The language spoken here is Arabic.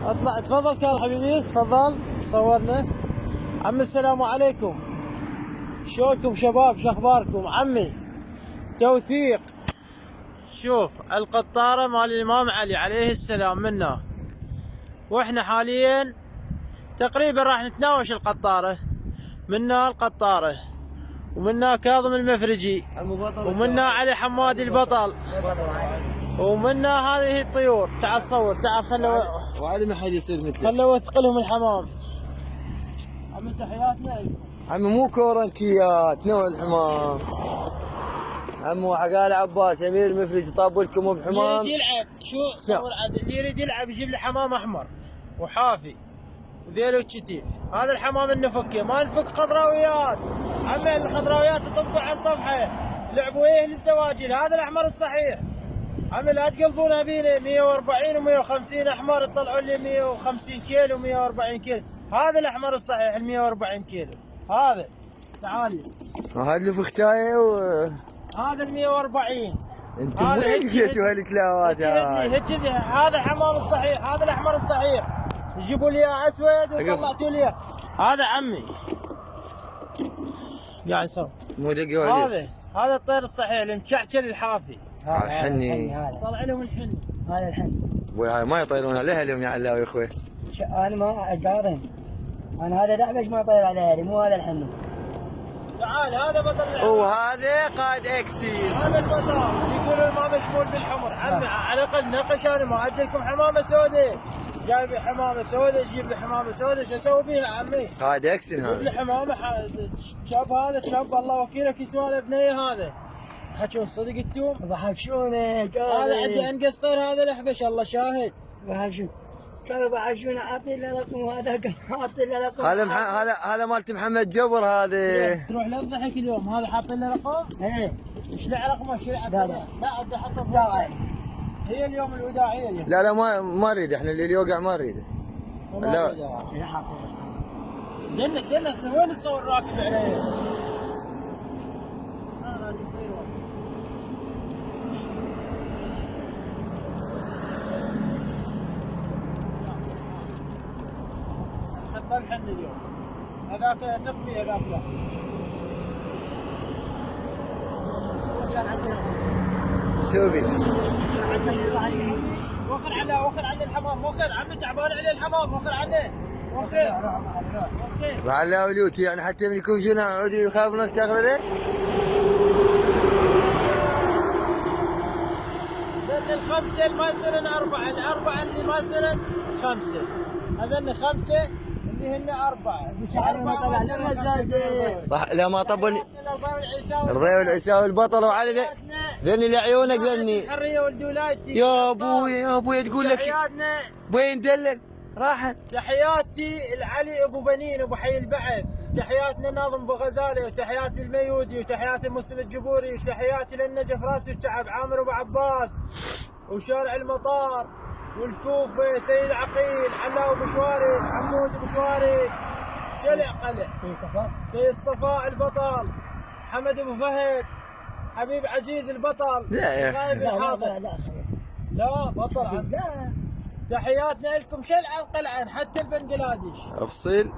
اطلع تفضل كان حبيبي، تفضل صورنا. عمي السلام عليكم، شلونكم شباب، شو اخباركم؟ عمي توثيق، شوف القطارة مال الامام علي عليه السلام منا، واحنا حاليا تقريبا راح نتناوش القطارة. منا القطارة، ومنا كاظم المفرجي، ومنا علي حمادي البطل، ومنا هذه الطيور. تعال صور، تعال خلوا وعلي ما حد يصير مثله. خلوا اوثق لهم الحمام. عمي تحياتنا لكم. عمي مو كورنكيات، نوع الحمام. عمو حقال عباس امير المفرج طاب لكم اللي بحمام. يريد يلعب شو صور عاد، اللي يريد يلعب يجيب له حمام احمر وحافي وذيل وشتيف. هذا الحمام النفكي، ما نفك خضراويات. عمي الخضراويات تطبقوا على الصفحه، لعبوا ويه للزواجل. هذا الاحمر الصحيح. عمي لا تقلبونها بينا 140 و150 احمر تطلعوا لي 150 كيلو و140 كيلو. هذا الاحمر الصحيح ال 140 كيلو. هذا تعال هذا اللي في ختايه هذا ال 140. انت وين جيتوا هالكلاوات هاي؟ هكذي هذا الحمام الصحيح، هذا الاحمر الصحيح. جيبوا لي اياه اسود وطلعتوا لي اياه. هذا عمي قاعد يصور. مو دقه هذا الطير الصحيح المشعشل الحافي. الحني طلع لهم الحني. هذا الحين ابوي هاي ما يطيرونها لها اليوم يا علاوي يا اخوي. انا ما قارن، انا هذا دعبش ما يطير على مو هذا الحين. تعال هذا بطل وهذا قائد اكسي. هذا البطل يقولون ما مشمول بالحمر. عمي على الاقل نقش، انا ما ادي لكم حمامه سوداء. جايب حمامه سوداء، جيب لي حمامه سوداء، شو اسوي بيها عمي؟ قائد اكسي جيب هذا. لي حمامه شاب، هذا شاب الله وكيلك يسوى له بنيه. هذا تحكون صدق انتم؟ بحشونك هذا عندي انقص طير، هذا الاحبش الله شاهد. بحشون كانوا بحشون اعطي له رقم، وهذا اعطي له رقم. هذا مالت محمد جبر هذا. تروح للضحك اليوم. هذا حاطين له رقم؟ ايه اشلع رقمه، اشلع. لا ادي احطه لا هي اليوم الوداعيه اليوم. لا ما نريد، احنا اللي يوقع ما نريده. لا دنا وين الصور راكب عليه؟ حط الحن اليوم، هذاك نقمي، هذاك لا. شو بي؟ وخر عنه الحمام، وخر عمي تعبان عليه الحمام، وخر عنه وخر. وعلى وليوتي يعني حتى من يكون شنو عودي يخاف انك تاخذ له. لان الخمسه اللي ما يصيرن اربعه، الاربعه اللي ما يصيرن خمسه، هذن خمسه اللي هن اربعه. لا ما طبني الرضيع والعيساوي البطل وعلي ذني لعيونك ذني. الحريه والدولايتي يا ابوي تقول لك تحياتنا. وين دلل راحت. تحياتي لعلي ابو بنين ابو حي البعث، تحياتنا ناظم ابو غزالي، وتحياتي الميودي، وتحياتي مسلم الجبوري، وتحياتي للنجف راسي الشعب عامر ابو عباس، وشارع المطار، والكوفه سيد عقيل، علاء ابو شواري، حمود ابو شواري، شلع قلع، سيد صفاء البطل، حمد ابو فهد، حبيب عزيز البطل. لا يا غايب الحاضر. لا بطل. لا تحياتنا لكم شلعا قلعا حتى البنجلاديش. افصيل.